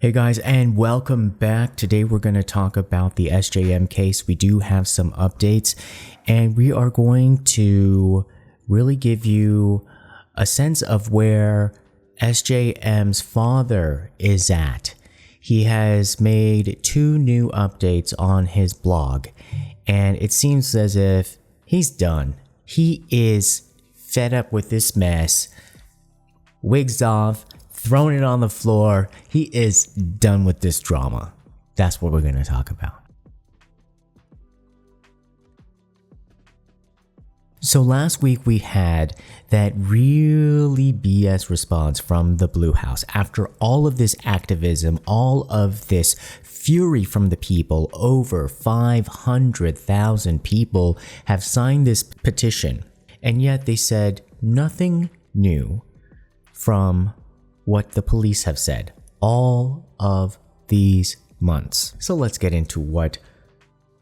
Hey guys, and welcome back. Today we're going to talk about the SJM case. We do have some updates, and we are going to really give you a sense of where SJM's father is at. He has made 2 new updates on his blog, and it seems as if he's done. He is fed up with this mess. Wigs off, throwing it on the floor. He is done with this drama. That's what we're going to talk about. So last week we had that really BS response from the Blue House. After all of this activism, all of this fury from the people, over 500,000 people have signed this petition. And yet they said nothing new from what the police have said all of these months. So let's get into what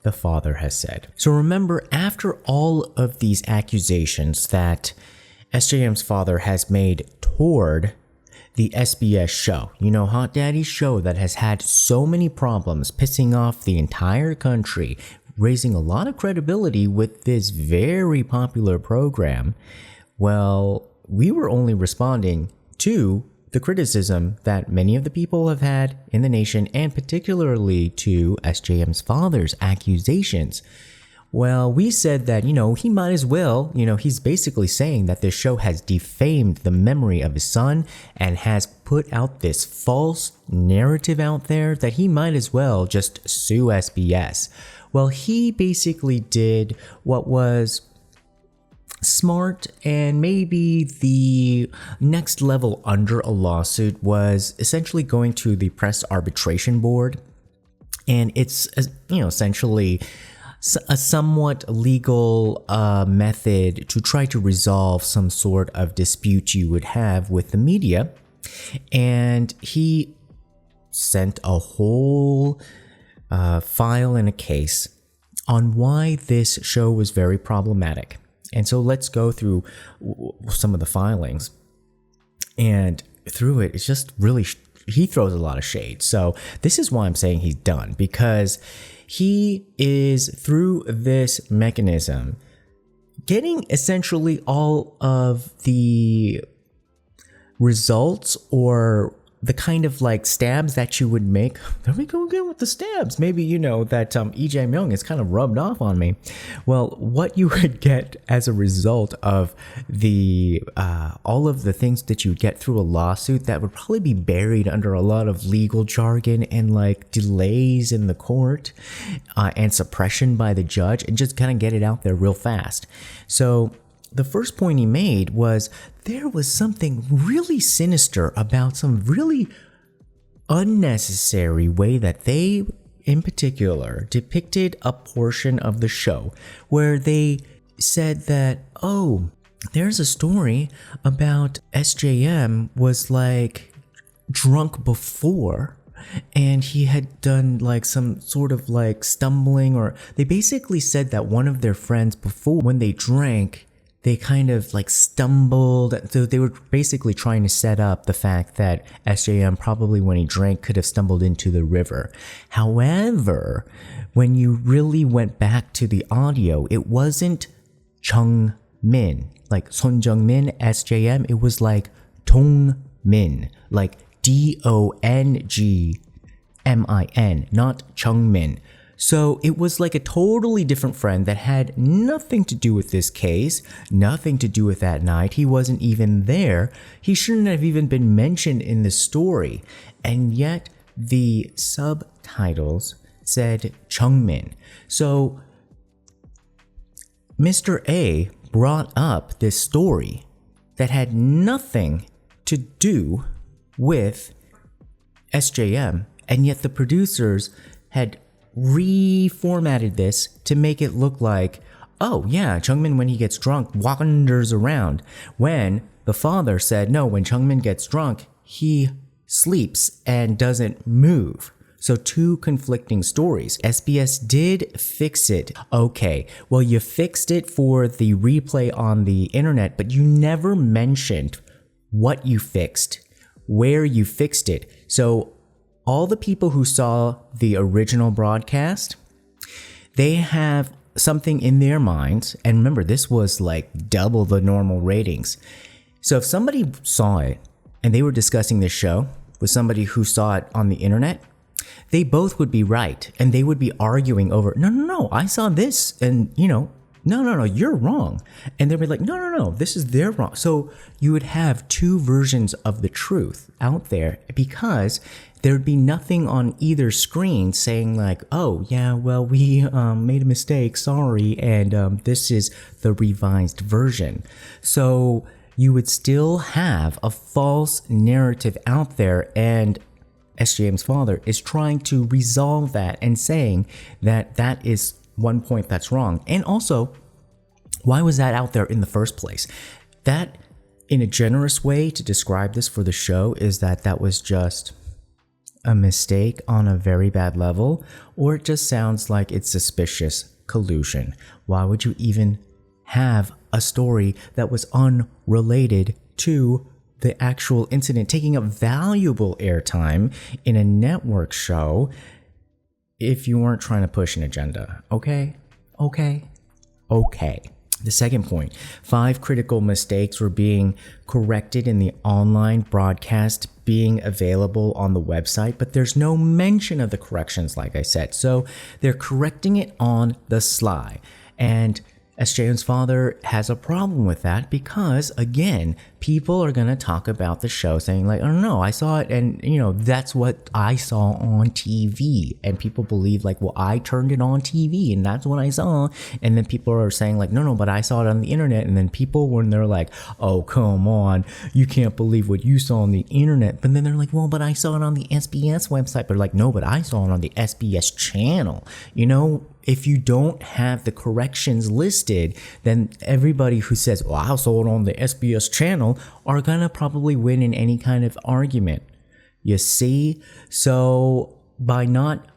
the father has said. So remember, after all of these accusations that SJM's father has made toward the SBS show, Hot Daddy's show that has had so many problems, pissing off the entire country, raising a lot of credibility with this very popular program, well, we were only responding to the criticism that many of the people have had in the nation, and particularly to SJM's father's accusations. Well, we said that, he might as well, he's basically saying that this show has defamed the memory of his son and has put out this false narrative out there that he might as well just sue SBS. Well, he basically did what was smart, and maybe the next level under a lawsuit was essentially going to the press arbitration board. And it's, essentially a somewhat legal method to try to resolve some sort of dispute you would have with the media. And he sent a whole file and a case on why this show was very problematic. And so let's go through some of the filings, and through it, it's just really, he throws a lot of shade. So this is why I'm saying he's done, because he is, through this mechanism, getting essentially all of the results or the kind of stabs that you would make. There we go again with the stabs. Maybe that Lee Jae-myung is kind of rubbed off on me. Well, what you would get as a result of the all of the things that you would get through a lawsuit that would probably be buried under a lot of legal jargon and delays in the court and suppression by the judge, and just kind of get it out there real fast. So the first point he made was there was something really sinister about some really unnecessary way that they, in particular, depicted a portion of the show where they said that, oh, there's a story about SJM was drunk before, and he had done some sort of stumbling, or they basically said that one of their friends before, when they drank, they kind of stumbled. So they were basically trying to set up the fact that SJM probably when he drank could have stumbled into the river. However, when you really went back to the audio, it wasn't Jung Min, Son Jung Min, SJM. It was Dong Min, DONGMIN, not Chung Min. So it was a totally different friend that had nothing to do with this case, nothing to do with that night. He wasn't even there. He shouldn't have even been mentioned in the story. And yet the subtitles said Chung Min. So Mr. A brought up this story that had nothing to do with SJM, and yet the producers had reformatted this to make it look like, oh yeah, Jungmin when he gets drunk wanders around, when the father said no, when Jungmin gets drunk he sleeps and doesn't move. So 2 conflicting stories. SBS did fix it. Okay, well, you fixed it for the replay on the internet, but you never mentioned what you fixed, where you fixed it. So all the people who saw the original broadcast, they have something in their minds. And remember, this was like double the normal ratings. So if somebody saw it and they were discussing this show with somebody who saw it on the internet, they both would be right. And they would be arguing over, no, I saw this. And, no, you're wrong. And they'd be like, no, this is their wrong. So you would have two versions of the truth out there because there'd be nothing on either screen saying like, oh, yeah, well, we made a mistake, sorry, and this is the revised version. So you would still have a false narrative out there, and SJM's father is trying to resolve that and saying that that is one point that's wrong. And also, why was that out there in the first place? That, in a generous way to describe this for the show, is that was just a mistake on a very bad level, or it just sounds like it's suspicious collusion. Why would you even have a story that was unrelated to the actual incident taking up valuable airtime in a network show if you weren't trying to push an agenda? Okay. The second point, 5 critical mistakes were being corrected in the online broadcast being available on the website, but there's no mention of the corrections, like I said. So they're correcting it on the sly. And SJM's father has a problem with that because, again, people are going to talk about the show saying like, oh no, I saw it and, that's what I saw on TV. And people believe like, well, I turned it on TV and that's what I saw. And then people are saying like, no, but I saw it on the internet. And then people, when they're like, oh, come on, you can't believe what you saw on the internet. But then they're like, well, but I saw it on the SBS website. But like, no, but I saw it on the SBS channel. If you don't have the corrections listed, then everybody who says, well, I saw it on the SBS channel are going to probably win in any kind of argument. You see? So by not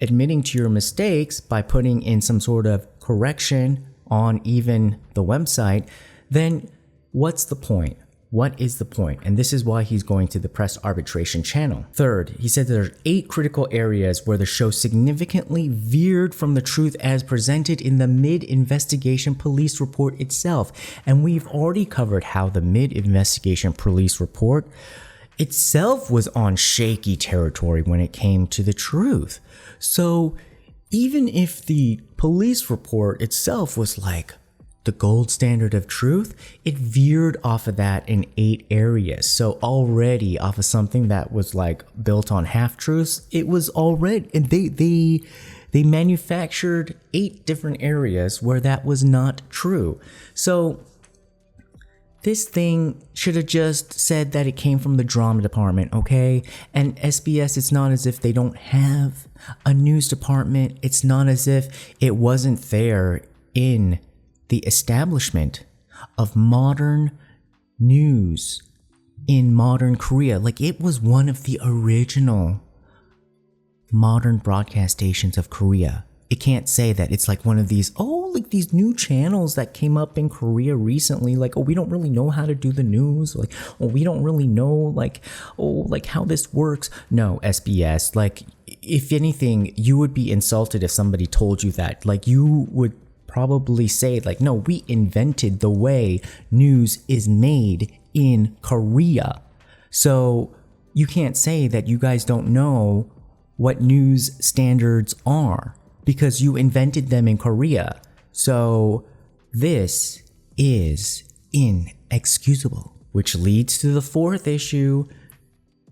admitting to your mistakes, by putting in some sort of correction on even the website, then what's the point? What is the point? And this is why he's going to the press arbitration channel. Third, he said there are 8 critical areas where the show significantly veered from the truth as presented in the mid-investigation police report itself. And we've already covered how the mid-investigation police report itself was on shaky territory when it came to the truth. So even if the police report itself was like the gold standard of truth, it veered off of that in 8 areas. So already off of something that was like built on half-truths, it was already, and they manufactured 8 different areas where that was not true. So this thing should have just said that it came from the drama department, okay? And SBS, it's not as if they don't have a news department. It's not as if it wasn't there in the establishment of modern news in modern Korea. Like, it was one of the original modern broadcast stations of Korea. It can't say that it's like one of these, like these new channels that came up in Korea recently. Like, we don't really know how to do the news. Like, we don't really know, like how this works. No, SBS, like, if anything, you would be insulted if somebody told you that. Like, you would probably say like, no, we invented the way news is made in Korea. So you can't say that you guys don't know what news standards are because you invented them in Korea. So this is inexcusable, which leads to the 4th issue.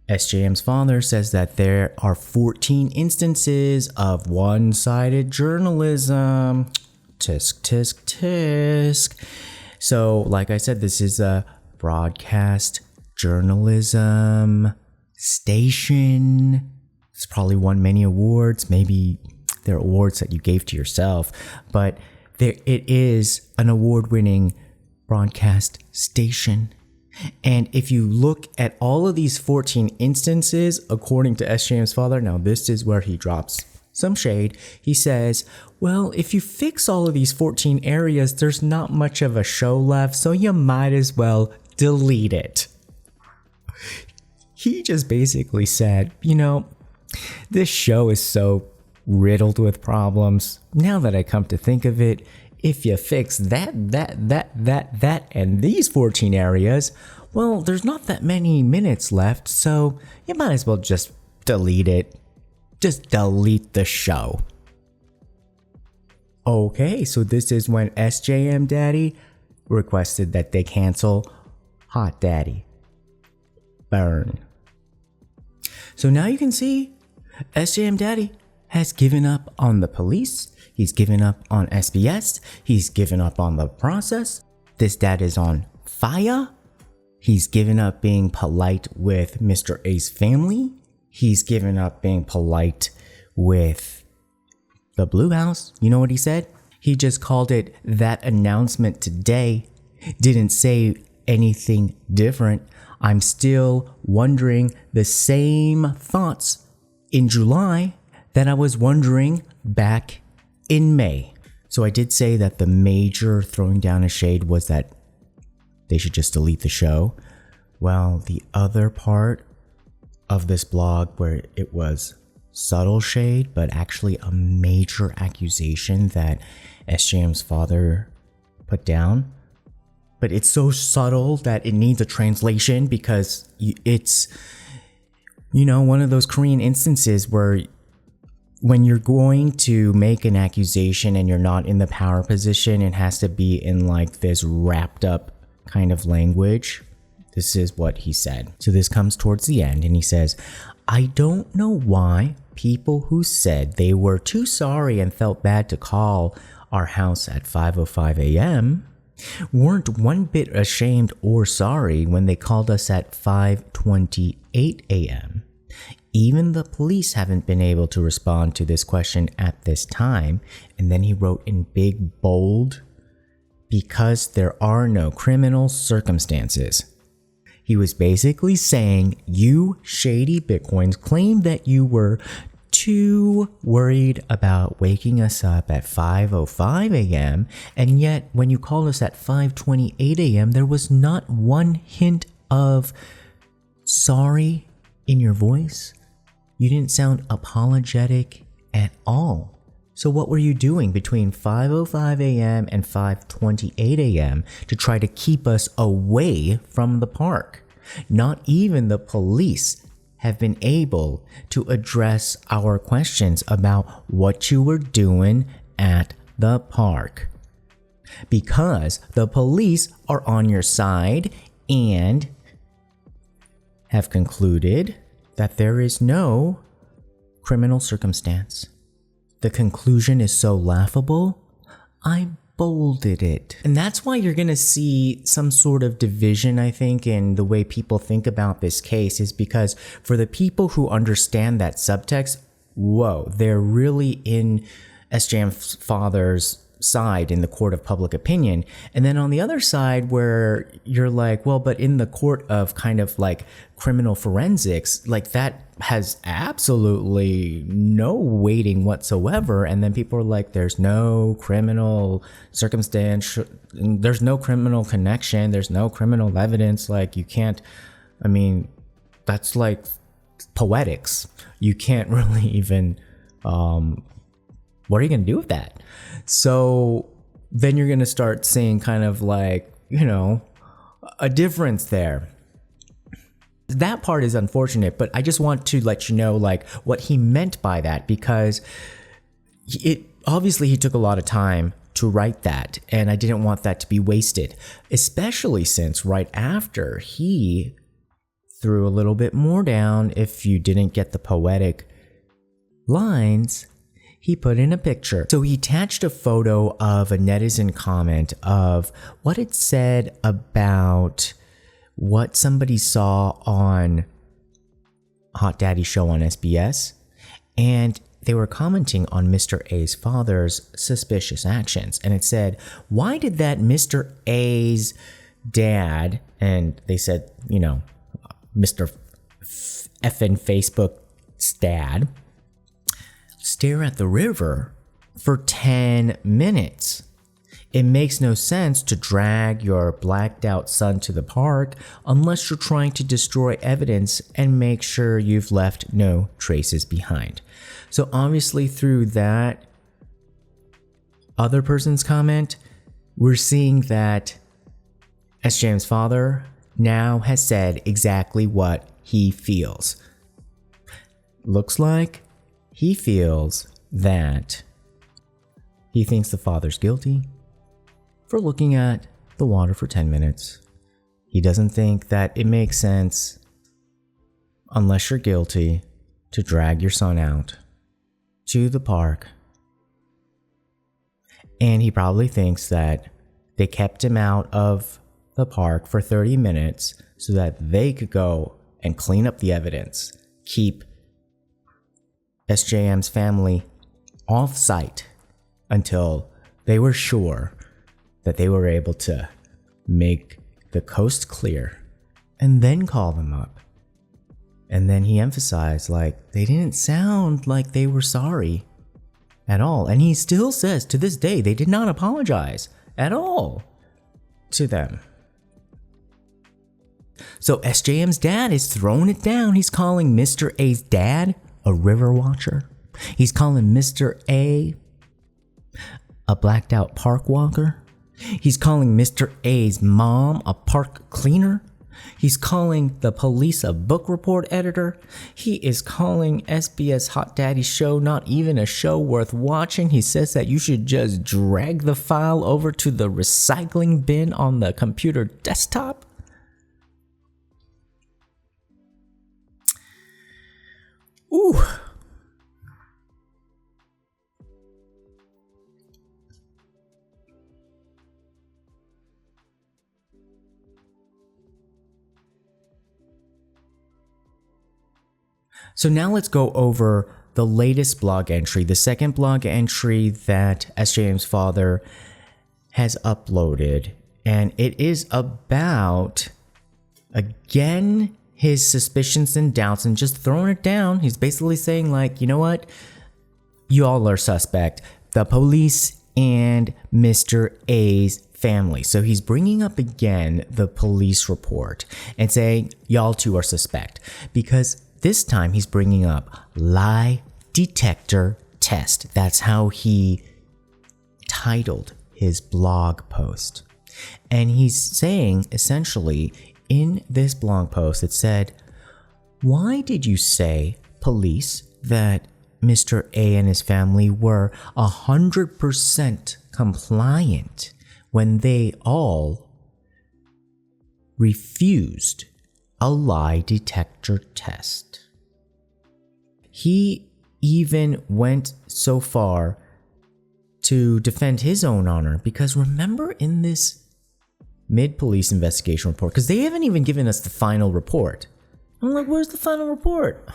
SJM's father says that there are 14 instances of one-sided journalism. Tisk, tisk, tisk. So, like I said, this is a broadcast journalism station. It's probably won many awards. Maybe they're awards that you gave to yourself. But it is an award-winning broadcast station. And if you look at all of these 14 instances, according to SJM's father, now this is where he drops some shade. He says, well, if you fix all of these 14 areas, there's not much of a show left, so you might as well delete it. He just basically said, This show is so riddled with problems. Now that I come to think of it, if you fix that, and these 14 areas, well, there's not that many minutes left, so you might as well just delete it. Just delete the show. Okay, so this is when SJM Daddy requested that they cancel Hot Daddy. Burn. So now you can see SJM Daddy has given up on the police. He's given up on SBS. He's given up on the process. This dad is on fire. He's given up being polite with Mr. A's family. He's given up being polite with the Blue House. You know what he said? He just called it that announcement today. Didn't say anything different. I'm still wondering the same thoughts in July that I was wondering back in May. So I did say that the major throwing down a shade was that they should just delete the show. Well, the other part of this blog where it was subtle shade, but actually a major accusation that SJM's father put down. But it's so subtle that it needs a translation because it's, one of those Korean instances where when you're going to make an accusation and you're not in the power position, it has to be in like this wrapped up kind of language. This is what he said. So this comes towards the end and he says, I don't know why people who said they were too sorry and felt bad to call our house at 5:05 a.m. weren't one bit ashamed or sorry when they called us at 5:28 a.m. Even the police haven't been able to respond to this question at this time. And then he wrote in big bold, because there are no criminal circumstances. He was basically saying, you shady Bitcoins claim that you were too worried about waking us up at 5:05 a.m. and yet when you called us at 5:28 a.m. there was not one hint of sorry in your voice. You didn't sound apologetic at all. So what were you doing between 5:05 a.m. and 5:28 a.m. to try to keep us away from the park? Not even the police have been able to address our questions about what you were doing at the park. Because the police are on your side and have concluded that there is no criminal circumstance. The conclusion is so laughable, I bolded it. And that's why you're going to see some sort of division, I think, in the way people think about this case, is because for the people who understand that subtext, whoa, they're really in SJM's father's side in the court of public opinion. And then on the other side where you're like, well, but in the court of kind of like criminal forensics, like that has absolutely no weighting whatsoever. And then people are like, there's no criminal circumstance, there's no criminal connection, there's no criminal evidence. Like you can't, I mean, that's like poetics. You can't really even, what are you going to do with that? So then you're going to start seeing kind of like, a difference there. That part is unfortunate, but I just want to let you know like what he meant by that, because obviously he took a lot of time to write that, and I didn't want that to be wasted, especially since right after he threw a little bit more down, if you didn't get the poetic lines, he put in a picture. So he attached a photo of a Netizen comment of what it said about what somebody saw on Hot Daddy show on SBS. And they were commenting on Mr. A's father's suspicious actions. And it said, why did that Mr. A's dad, and they said, Mr. Effin' Facebook's dad, stare at the river for 10 minutes. It makes no sense to drag your blacked out son to the park unless you're trying to destroy evidence and make sure you've left no traces behind. So obviously through that other person's comment, we're seeing that SJM's father now has said exactly what he feels. Looks like he feels that he thinks the father's guilty for looking at the water for 10 minutes. He doesn't think that it makes sense, unless you're guilty, to drag your son out to the park. And he probably thinks that they kept him out of the park for 30 minutes so that they could go and clean up the evidence, keep SJM's family off site until they were sure that they were able to make the coast clear, and then call them up. And then he emphasized, like, they didn't sound like they were sorry at all. And he still says to this day they did not apologize at all to them. So SJM's dad is throwing it down. He's calling Mr. A's dad a river watcher. He's calling Mr. A blacked out park walker. He's calling Mr. A's mom a park cleaner. He's calling the police a book report editor. He is calling SBS Hot Daddy Show not even a show worth watching. He says that you should just drag the file over to the recycling bin on the computer desktop. Ooh. So now let's go over the latest blog entry, the second blog entry that SJM's father has uploaded. And it is about, again, his suspicions and doubts and just throwing it down. He's basically saying, like, you know what? You all are suspect. The police and Mr. A's family. So he's bringing up again the police report and saying, y'all two are suspect. Because this time he's bringing up lie detector test. That's how he titled his blog post. And he's saying, essentially, in this blog post, it said, why did you say, police, that Mr. A and his family were 100% compliant when they all refused a lie detector test? He even went so far to defend his own honor, because remember in this mid-police investigation report, because they haven't even given us the final report. I'm like, where's the final report?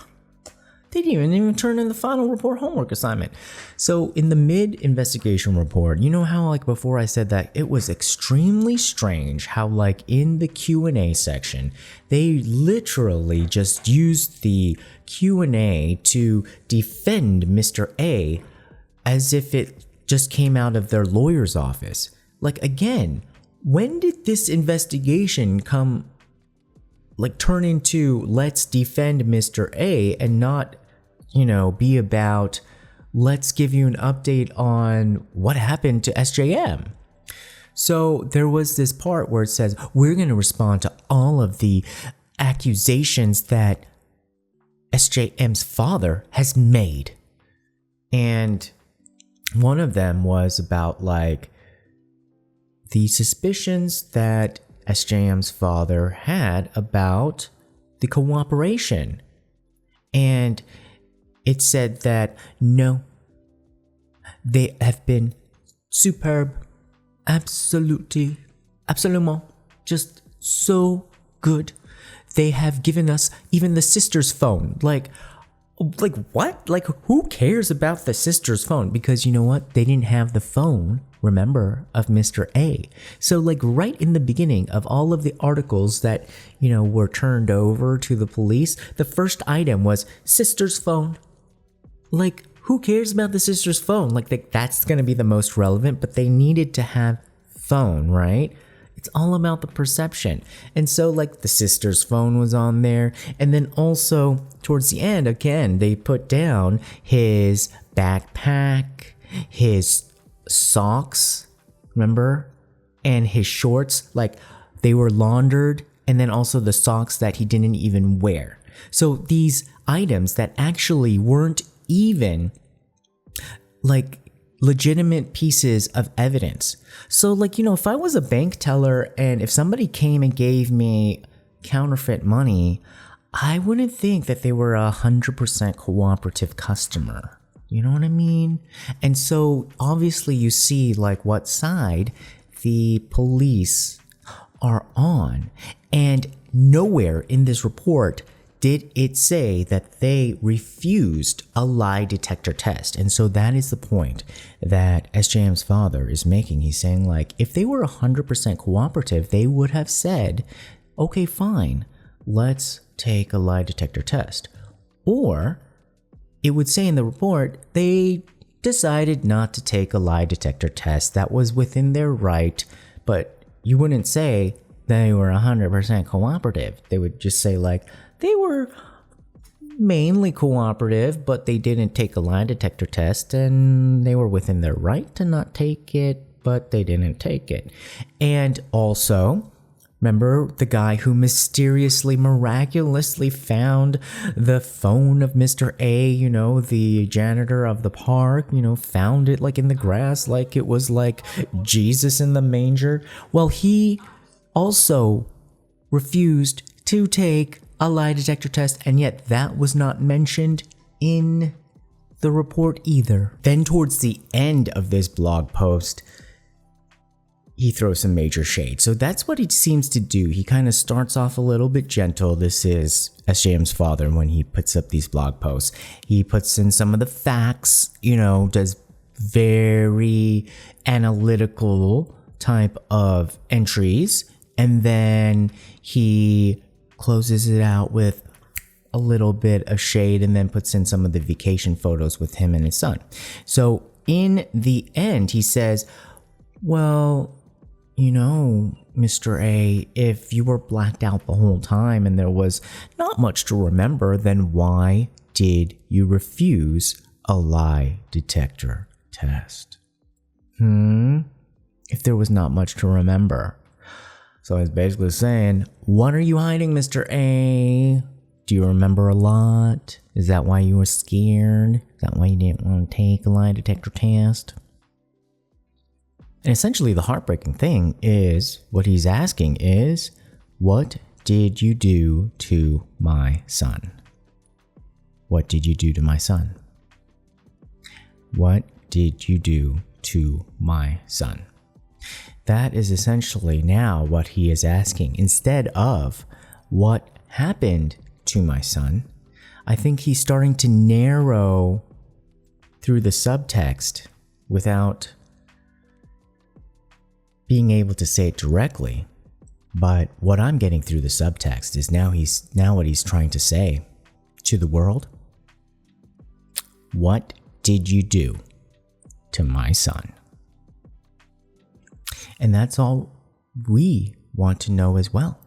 They didn't even turn in the final report homework assignment. So in the mid-investigation report, you know how, like, before I said that it was extremely strange how, like, in the Q&A section, they literally just used the Q&A to defend Mr. A as if it just came out of their lawyer's office. Like, again, when did this investigation turn into let's defend Mr. A and not, be about let's give you an update on what happened to SJM? So there was this part where it says, we're going to respond to all of the accusations that SJM's father has made. And one of them was about, like, the suspicions that SJM's father had about the cooperation. And it said that, no, they have been superb, absolutely, just so good. They have given us even the sister's phone. Like what? Like, who cares about the sister's phone? Because you know what? They didn't have the phone, remember, of Mr. A. So, like, right in the beginning of all of the articles that, were turned over to the police, the first item was sister's phone. Like, who cares about the sister's phone? Like that's going to be the most relevant, but they needed to have phone, right? It's all about the perception. And so like the sister's phone was on there. And then also towards the end, again, they put down his backpack, his socks, remember? And his shorts, like they were laundered, and then also the socks that he didn't even wear. So these items that actually weren't even like legitimate pieces of evidence. So like, if I was a bank teller and if somebody came and gave me counterfeit money, I wouldn't think that they were 100% cooperative customer. You know what I mean? And so obviously you see like what side the police are on. And nowhere in this report did it say that they refused a lie detector test. And so that is the point that SJM's father is making. He's saying like, if they were 100% cooperative, they would have said, okay, fine, let's take a lie detector test. Or it would say in the report, they decided not to take a lie detector test. That was within their right, but you wouldn't say they were 100% cooperative. They would just say like, they were mainly cooperative, but they didn't take a lie detector test, and they were within their right to not take it, but they didn't take it. And also, remember the guy who mysteriously, miraculously found the phone of Mr. A, the janitor of the park, found it like in the grass, like it was like Jesus in the manger. Well, he also refused to take a lie detector test, and yet that was not mentioned in the report either. Then towards the end of this blog post, he throws some major shade. So that's what he seems to do. He kind of starts off a little bit gentle. This is SJM's father when he puts up these blog posts. He puts in some of the facts, does very analytical type of entries, and then he closes it out with a little bit of shade and then puts in some of the vacation photos with him and his son. So in the end, he says, well, Mr. A, if you were blacked out the whole time and there was not much to remember, then why did you refuse a lie detector test? If there was not much to remember. So he's basically saying, what are you hiding, Mr. A? Do you remember a lot? Is that why you were scared? Is that why you didn't want to take a lie detector test? And essentially the heartbreaking thing is, what he's asking is, what did you do to my son? What did you do to my son? What did you do to my son? That is essentially now what he is asking. Instead of what happened to my son, I think he's starting to narrow through the subtext without being able to say it directly. But what I'm getting through the subtext is now what he's trying to say to the world. What did you do to my son? And that's all we want to know as well.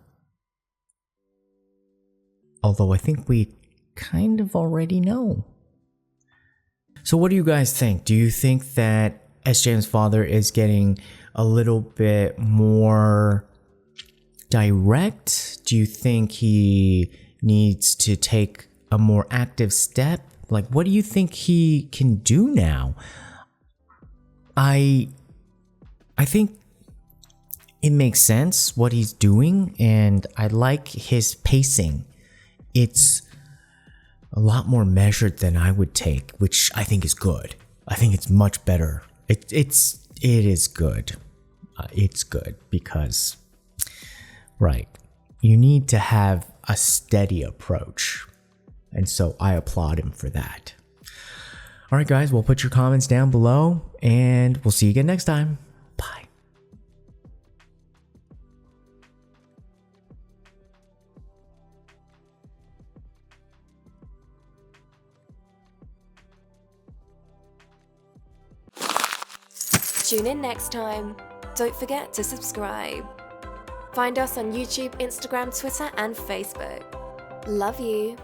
Although I think we kind of already know. So what do you guys think? Do you think that SJM's father is getting a little bit more direct? Do you think he needs to take a more active step? Like, what do you think he can do now? I think it makes sense what he's doing, and I like his pacing. It's a lot more measured than I would take, which I think is good. I think it's much better. It is good. It's good because, right, you need to have a steady approach. And so I applaud him for that. All right, guys, well, put your comments down below and we'll see you again next time. Bye. Tune in next time. Don't forget to subscribe. Find us on YouTube, Instagram, Twitter, and Facebook. Love you.